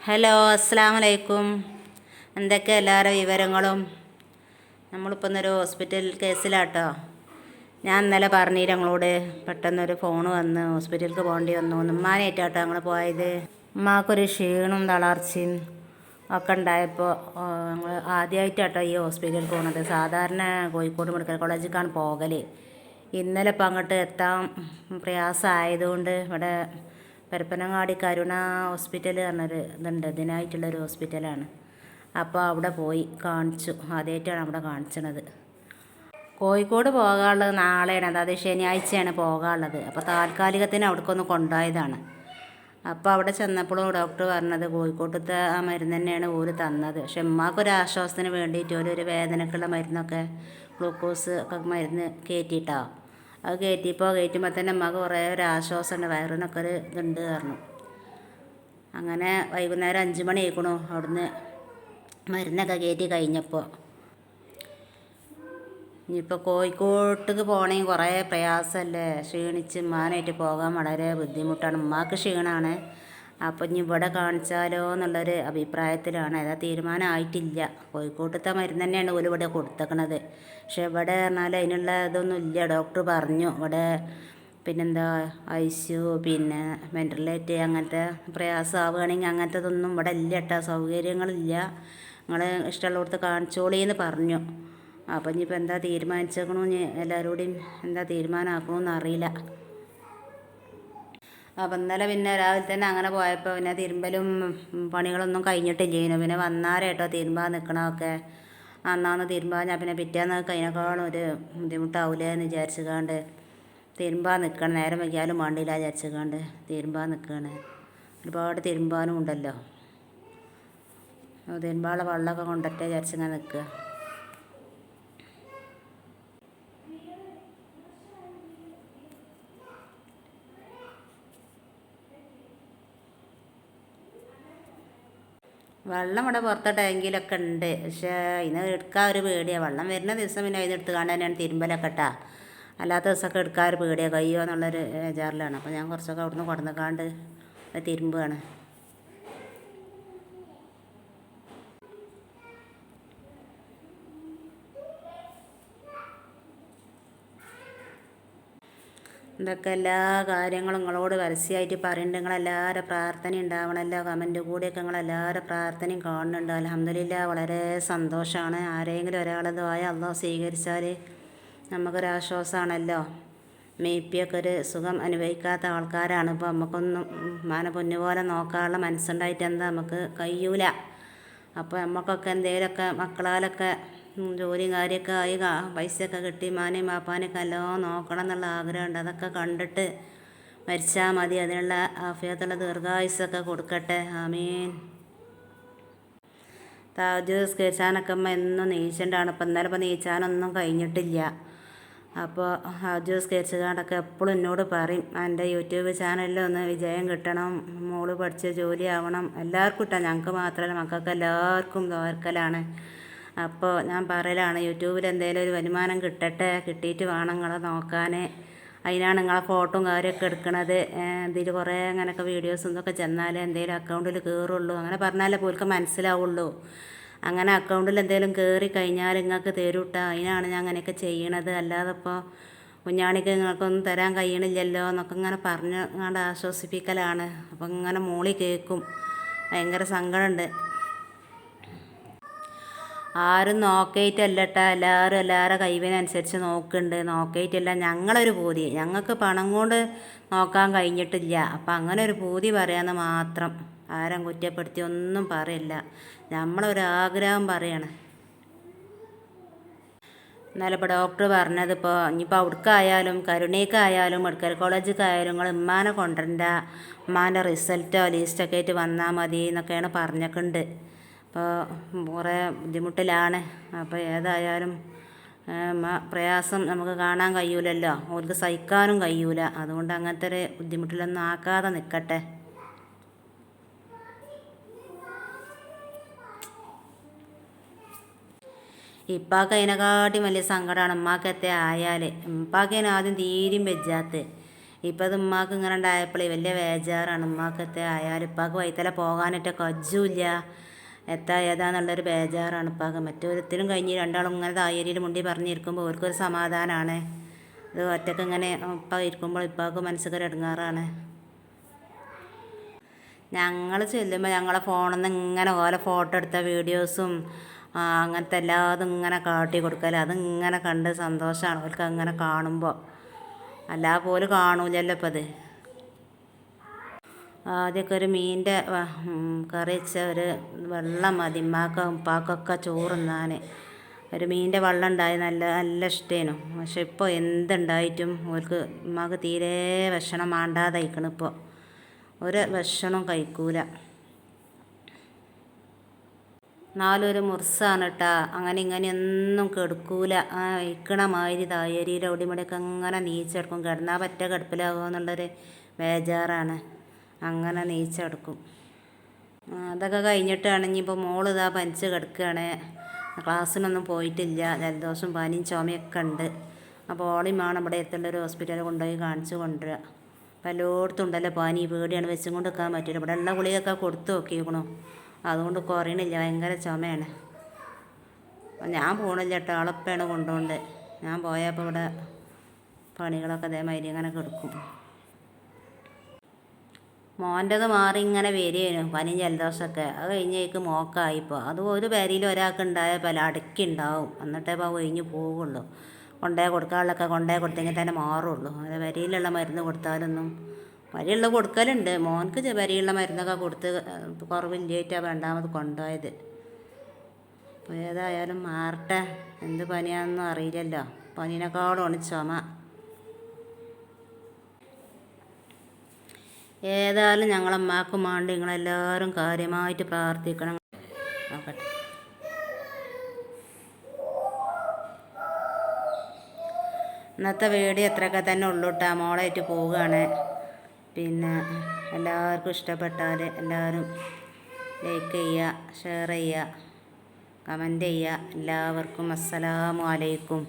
Hello, അസ്സലാമു അലൈക്കും. എന്തൊക്കെ എല്ലാവരുടെ വിവരങ്ങളും? നമ്മളിപ്പോൾ ഇന്നൊരു ഹോസ്പിറ്റൽ കേസിലാട്ടോ. ഞാൻ ഇന്നലെ പറഞ്ഞില്ല ഞങ്ങളോട്, പെട്ടെന്നൊരു ഫോൺ വന്ന് ഹോസ്പിറ്റലിലേക്ക് പോകേണ്ടി വന്നു. ഉമ്മാനായിട്ടാട്ടോ ഞങ്ങൾ പോയത്. ഉമ്മാക്കൊരു ക്ഷീണവും തളർച്ചയും ഒക്കെ ഉണ്ടായപ്പോൾ ഞങ്ങൾ ആദ്യമായിട്ടാട്ടോ ഈ ഹോസ്പിറ്റലിൽ പോകുന്നത്. സാധാരണ കോഴിക്കോട് മെഡിക്കൽ കോളേജിലേക്കാണ് പോകൽ. ഇന്നലെ ഇപ്പം അങ്ങോട്ട് എത്താൻ പ്രയാസമായതുകൊണ്ട് ഇവിടെ പരപ്പനങ്ങാടി കരുണ ഹോസ്പിറ്റൽ പറഞ്ഞൊരു ഇതുണ്ട്, ഇതിനായിട്ടുള്ളൊരു ഹോസ്പിറ്റലാണ്. അപ്പോൾ അവിടെ പോയി കാണിച്ചു. ആദ്യമായിട്ടാണ് അവിടെ കാണിച്ചത്. കോഴിക്കോട് പോകാനുള്ളത് നാളെയാണ്, അതായത് ശനിയാഴ്ചയാണ് പോകാനുള്ളത്. അപ്പോൾ താൽക്കാലികത്തിന് അവിടേക്കൊന്ന് കൊണ്ടുപോയതാണ്. അപ്പോൾ അവിടെ ചെന്നപ്പോഴും ഡോക്ടർ പറഞ്ഞത് കോഴിക്കോട്ടത്തെ ആ മരുന്ന് തന്നെയാണ് ഓര് തന്നത്. പക്ഷെ ഉമ്മാക്കൊരാശ്വാസത്തിന് വേണ്ടിയിട്ട് ഒരു വേദനക്കുള്ള മരുന്നൊക്കെ ഗ്ലൂക്കോസ് ഒക്കെ മരുന്ന് കയറ്റിയിട്ടോ. അത് കയറ്റുമ്പോൾ തന്നെ അമ്മക്ക് കുറേ ഒരു ആശ്വാസമുണ്ട്, വയറിനൊക്കെ ഒരു ഇതുണ്ട് പറഞ്ഞു. അങ്ങനെ വൈകുന്നേരം 5 മണി ആയിക്കണു അവിടുന്ന് മരുന്നൊക്കെ കയറ്റി കഴിഞ്ഞപ്പോൾ. ഇനിയിപ്പോൾ കോഴിക്കോട്ടേക്ക് പോകണമെങ്കിൽ കുറേ പ്രയാസമല്ലേ, ക്ഷീണിച്ച് ഉമ്മാനായിട്ട് പോകാൻ വളരെ ബുദ്ധിമുട്ടാണ്. ഉമ്മാക്ക് ക്ഷീണമാണ്. അപ്പോൾ ഇനി ഇവിടെ കാണിച്ചാലോ എന്നുള്ളൊരു അഭിപ്രായത്തിലാണ്. ഏതാ തീരുമാനമായിട്ടില്ല. കോഴിക്കോട്ടത്തെ മരുന്ന് തന്നെയാണ് ഓല് ഇവിടെ കൊടുത്തേക്കണത്. പക്ഷെ ഇവിടെ പറഞ്ഞാൽ അതിനുള്ള ഇതൊന്നും ഇല്ല. ഡോക്ടർ പറഞ്ഞു ഇവിടെ പിന്നെന്താ ICU, പിന്നെ വെൻറ്റിലേറ്റ് അങ്ങനത്തെ പ്രയാസമാവുകയാണെങ്കിൽ അങ്ങനത്തതൊന്നും ഇവിടെ ഇല്ല കേട്ടോ, സൗകര്യങ്ങളില്ല. നിങ്ങൾ ഇഷ്ടമുള്ളിടത്ത് കാണിച്ചോളീന്ന് പറഞ്ഞു. അപ്പോൾ ഇനിയിപ്പോൾ എന്താ തീരുമാനിച്ചേക്കണമെന്ന് എല്ലാവരോടും എന്താ തീരുമാനമാക്കണമെന്ന് അറിയില്ല. അപ്പം ഇന്നലെ പിന്നെ രാവിലെ തന്നെ അങ്ങനെ പോയപ്പോൾ പിന്നെ തിരുമ്പലും പണികളൊന്നും കഴിഞ്ഞിട്ടില്ലേനു. പിന്നെ വന്നാരേട്ടോ തിരുമ്പാൻ നിൽക്കണമൊക്കെ. അന്നാന്ന് തിരുമ്പാൻ ഞാൻ പിന്നെ പിറ്റേന്ന് കഴിഞ്ഞേക്കാളും ഒരു ബുദ്ധിമുട്ടാവില്ലേ എന്ന് വിചാരിച്ചുകൊണ്ട് തിരുമ്പാൻ നിൽക്കണം. നേരം വൈകിയാലും വേണ്ടിയില്ല വിചാരിച്ചുകൊണ്ട് തിരുമ്പാൻ നിൽക്കുകയാണ്. ഒരുപാട് തിരുമ്പാനും ഉണ്ടല്ലോ. തിരുമ്പാനുള്ള വെള്ളമൊക്കെ കൊണ്ടിട്ട് വിചാരിച്ചിങ്ങനെ നിൽക്കുക. വെള്ളം ഇവിടെ പുറത്തെ ടാങ്കിലൊക്കെ ഉണ്ട്. പക്ഷേ അതിന് എടുക്കാൻ ഒരു പേടിയാണ്. വെള്ളം വരുന്ന ദിവസം പിന്നെ അതിന് എടുത്തുകൊണ്ട് തന്നെയാണ് തിരുമ്പലൊക്കെ ഇട്ടാ. അല്ലാത്ത ദിവസമൊക്കെ എടുക്കാൻ ഒരു പേടിയാണ്, കഴിയുമോ എന്നുള്ളൊരു വിചാറിലാണ്. അപ്പോൾ ഞാൻ കുറച്ചൊക്കെ അവിടുന്ന് കൊടുന്നേക്കാണ്ട് തിരുമ്പുകയാണ്. ഇതൊക്കെ എല്ലാ കാര്യങ്ങളും നിങ്ങളോട് പരസ്യമായിട്ട് പറയുന്നുണ്ട്. നിങ്ങളെല്ലാവരും പ്രാർത്ഥന ഉണ്ടാവണമല്ലോ. കമൻറ്റ് കൂടിയൊക്കെ നിങ്ങളെല്ലാവരും പ്രാർത്ഥനയും കാണുന്നുണ്ട്. അൽഹംദുലില്ലാഹ്, വളരെ സന്തോഷമാണ്. ആരെങ്കിലും ഒരാളത് അള്ളാഹ് സ്വീകരിച്ചാൽ നമുക്കൊരാശ്വാസമാണല്ലോ. മേപ്പിയൊക്കെ ഒരു സുഖം അനുഭവിക്കാത്ത ആൾക്കാരാണ്. ഇപ്പോൾ നമുക്കൊന്നും മാന പൊന്നുപോലെ നോക്കാനുള്ള മനസ്സുണ്ടായിട്ട് എന്താ നമുക്ക് കഴിയൂല. അപ്പോൾ നമുക്കൊക്കെ എന്തെങ്കിലുമൊക്കെ മക്കളാലൊക്കെ ജോലിയും കാര്യമൊക്കെ ആയി പൈസയൊക്കെ കിട്ടി മാനെയും പാപ്പാനെയൊക്കെ എല്ലാം നോക്കണം എന്നുള്ള ആഗ്രഹമുണ്ട്. അതൊക്കെ കണ്ടിട്ട് മരിച്ചാൽ മതി. അതിനുള്ള ആഫിയത്തുള്ള ദീർഘായുസ്സൊക്കെ കൊടുക്കട്ടെ. ആമീൻ. തഹജ്ജുദ് നിസ്കരിച്ചാനൊക്കെ അമ്മ എന്നും നീച്ചണ്ടാണ്. ഇപ്പം ഇന്നലെ ഇപ്പോൾ നീച്ചാനൊന്നും കഴിഞ്ഞിട്ടില്ല. അപ്പോൾ തഹജ്ജുദ് നിസ്കരിച്ചുകൊണ്ടൊക്കെ എപ്പോഴും എന്നോട് പറയും, എൻ്റെ യൂട്യൂബ് ചാനലിൽ ഒന്ന് വിജയം കിട്ടണം, മോള് പഠിച്ച് ജോലി ആവണം. എല്ലാവർക്കും ഇട്ടാൽ ഞങ്ങൾക്ക് മാത്രമല്ല മക്കൾക്ക് എല്ലാവർക്കും തോർക്കലാണ്. അപ്പോൾ ഞാൻ പറയലാണ്, യൂട്യൂബിൽ എന്തെങ്കിലും ഒരു വരുമാനം കിട്ടട്ടെ, കിട്ടിയിട്ട് വേണം നിങ്ങളെ നോക്കാൻ. അതിനാണ് നിങ്ങളെ ഫോട്ടോയും കാര്യമൊക്കെ എടുക്കണത്. ഇതിൽ കുറേ അങ്ങനെയൊക്കെ വീഡിയോസും ഇതൊക്കെ ചെന്നാലേ എന്തെങ്കിലും അക്കൗണ്ടിൽ കയറുള്ളൂ. അങ്ങനെ പറഞ്ഞാലേ പോൽക്ക് മനസ്സിലാവുള്ളൂ. അങ്ങനെ അക്കൗണ്ടിൽ എന്തെങ്കിലും കയറി കഴിഞ്ഞാൽ നിങ്ങൾക്ക് തരൂട്ടാ. അതിനാണ് ഞാൻ അങ്ങനെയൊക്കെ ചെയ്യണത്. അല്ലാതെ ഇപ്പോൾ കുഞ്ഞാണിക്ക് നിങ്ങൾക്കൊന്നും തരാൻ കഴിയണില്ലല്ലോ എന്നൊക്കെ ഇങ്ങനെ പറഞ്ഞ് അങ്ങോട്ട് ആശ്വസിപ്പിക്കലാണ്. അപ്പം ഇങ്ങനെ മോളി കേൾക്കും. ഭയങ്കര സങ്കടമുണ്ട്. ആരും നോക്കിയിട്ടല്ല കേട്ടോ, എല്ലാവരും എല്ലാവരുടെ കഴിവിനനുസരിച്ച് നോക്കുന്നുണ്ട്. നോക്കിയിട്ടില്ല, ഞങ്ങളൊരു പൂതി, ഞങ്ങൾക്ക് പണം കൊണ്ട് നോക്കാൻ കഴിഞ്ഞിട്ടില്ല. അപ്പം അങ്ങനെ ഒരു പൂതി പറയാമെന്ന് മാത്രം. ആരും കുറ്റപ്പെടുത്തി ഒന്നും പറയില്ല, നമ്മളൊരാഗ്രഹം പറയാണ്. എന്നാലും ഇപ്പോൾ ഡോക്ടർ പറഞ്ഞത്, ഇപ്പോൾ ഇനിയിപ്പോൾ അവിടേക്കായാലും കരുണയ്ക്കായാലും മെഡിക്കൽ കോളേജിലേക്കായാലും നിങ്ങൾ ഉമ്മാനെ കൊണ്ടുവരണ്ട, ഉമ്മാൻ്റെ റിസൾട്ടോ ലിസ്റ്റൊക്കെ ആയിട്ട് വന്നാൽ മതി എന്നൊക്കെയാണ് പറഞ്ഞേക്കുന്നുണ്ട്. അപ്പോൾ കുറേ ബുദ്ധിമുട്ടിലാണ്. അപ്പോൾ ഏതായാലും പ്രയാസം നമുക്ക് കാണാൻ കഴിയൂലല്ലോ, അവർക്ക് സഹിക്കാനും കഴിയൂല. അതുകൊണ്ട് അങ്ങനത്തെ ഒരു ബുദ്ധിമുട്ടിലൊന്നും ആക്കാതെ നിൽക്കട്ടെ. ഇപ്പാക്ക് അതിനെക്കാട്ടിയും വലിയ സങ്കടമാണ് ഉമ്മാക്കത്തെ ആയാൽ. ഉപ്പാക്ക് ആദ്യം തീരെയും വെജാത്ത്. ഇപ്പം അത് ഉമ്മാക്ക് ഇങ്ങനെ ഉണ്ടായപ്പോഴേ വലിയ ബേജാറാണ്. ഉമ്മാക്കത്തെ ആയാലും ഇപ്പാക്ക് വൈത്തല പോകാനൊക്കെ കജ്ജൂല്ല. ഏതാന്നുള്ളൊരു ബേജാറാണ് ഇപ്പാക്ക്. മറ്റൊരുത്തിനും കഴിഞ്ഞ് രണ്ടാളും ഇങ്ങനെ തായേരിയിൽ മുണ്ടി പറഞ്ഞിരിക്കുമ്പോൾ അവർക്കൊരു സമാധാനമാണ്. ഇത് ഒറ്റക്ക് ഇങ്ങനെ ഇപ്പം ഇരിക്കുമ്പോൾ ഇപ്പാക്ക് മനസ്സിലൊരു ഇടങ്ങാറാണ്. ഞങ്ങൾ ചെല്ലുമ്പോൾ ഞങ്ങളെ ഫോണിൽ നിന്ന് ഇങ്ങനെ ഓരോ ഫോട്ടോ എടുത്ത വീഡിയോസും അങ്ങനത്തെ എല്ലാതും ഇങ്ങനെ കാട്ടി കൊടുക്കല. അതിങ്ങനെ കണ്ട് സന്തോഷമാണ് അവർക്ക് അങ്ങനെ കാണുമ്പോൾ. അല്ലാതെ പോലും കാണൂലല്ലോ ഇപ്പം അത്. ആദ്യമൊക്കെ ഒരു മീനിൻ്റെ കറി വെച്ച ഒരു വെള്ളം മതി ഉപ്പാക്കൊക്കെ ചോറുന്നാൻ. ഒരു മീനിൻ്റെ വെള്ളം ഉണ്ടായി നല്ല നല്ല ഇഷ്ടേനു. പക്ഷെ ഇപ്പോൾ എന്തുണ്ടായിട്ടും ഓർക്ക് ഉമ്മാക്ക് തീരെ ഭക്ഷണം വേണ്ടാതായിക്കണം. ഇപ്പോൾ ഒരു ഭക്ഷണം കഴിക്കൂല. എന്നാലും ഒരു മുറിസാണ് കേട്ടാ. അങ്ങനെ ഇങ്ങനെ ഒന്നും കെടുക്കൂല. ഇക്കണ മാതിരി തായേരിയിൽ ഒടിമുടിയൊക്കെ അങ്ങനെ നീച്ചെടുക്കും. കിടന്നാൽ പറ്റ കിടപ്പിലാകുമോ എന്നുള്ളൊരു ബേജാറാണ്. അങ്ങനെ നീച്ചെടുക്കും. അതൊക്കെ കഴിഞ്ഞിട്ടാണെങ്കിൽ ഇപ്പോൾ മോള് ഇതാ പനിച്ച് കിടക്കുകയാണ്. ക്ലാസ്സിനൊന്നും പോയിട്ടില്ല. ജലദോഷം പനിയും ചുമയൊക്കെ ഉണ്ട്. അപ്പോൾ ഓളിയും വേണം ഇവിടെ അടുത്തുള്ളൊരു ഹോസ്പിറ്റലിൽ കൊണ്ടുപോയി കാണിച്ചു കൊണ്ടുവരിക. അപ്പം എല്ലായിടത്തും ഉണ്ടല്ലോ പനി. പേടിയാണ്, വെച്ചും കൊണ്ട് നിൽക്കാൻ പറ്റില്ല. ഇവിടെ ഉള്ള ഗുളികയൊക്കെ കൊടുത്തു നോക്കിയിരിക്കണു. അതുകൊണ്ട് കുറയണില്ല. ഭയങ്കര ചുമയാണ്. ഞാൻ പോകണില്ല കേട്ടോ. ആളെപ്പോഴാണ് കൊണ്ടുപോകേണ്ടത്. ഞാൻ പോയപ്പോൾ ഇവിടെ പണികളൊക്കെ അതേമാതിരി അങ്ങനെ കിടക്കും. മോൻ്റെത് മാറി ഇങ്ങനെ വരികയാണ് പനിയും ജലദോഷമൊക്കെ. അത് കഴിഞ്ഞേക്ക് മോക്കായിപ്പോൾ. അത് ഒരു പേരിൽ ഒരാൾക്ക് ഉണ്ടായാൽ പല അടക്കി ഉണ്ടാവും. എന്നിട്ടേ ഇപ്പോൾ ഒഴിഞ്ഞ് പോവുള്ളൂ. കൊണ്ടുപോയി കൊടുക്കാനുള്ളതൊക്കെ കൊണ്ടുപോയി കൊടുത്തെങ്കിൽ തന്നെ മാറുള്ളൂ. അത് വരിയിലുള്ള മരുന്ന് കൊടുത്താലൊന്നും വരിയുള്ള കൊടുക്കലുണ്ട്. മോൻക്ക് വരിയുള്ള മരുന്നൊക്കെ കൊടുത്ത് കുറവില്ലായിട്ടാണ് രണ്ടാമത് കൊണ്ടുപോയത്. അപ്പോൾ ഏതായാലും മാറട്ടെ. എന്ത് പനിയാണെന്നും അറിയില്ലല്ലോ. പനീനേക്കാളുമാണ് ചുമ. ഏതായാലും ഞങ്ങളമ്മക്കും വേണ്ടി നിങ്ങളെല്ലാവരും കാര്യമായിട്ട് പ്രാർത്ഥിക്കണം. നോക്കട്ടെ. ഇന്നത്തെ വീഡിയോ എത്രയൊക്കെ തന്നെ ഉള്ളൂ കേട്ടോ. മോളായിട്ട് പോവുകയാണ്. പിന്നെ എല്ലാവർക്കും ഇഷ്ടപ്പെട്ടാൽ എല്ലാവരും ലൈക്ക് ചെയ്യുക, ഷെയർ ചെയ്യുക, കമൻറ്റ് ചെയ്യുക. എല്ലാവർക്കും അസ്സലാമു അലൈക്കും.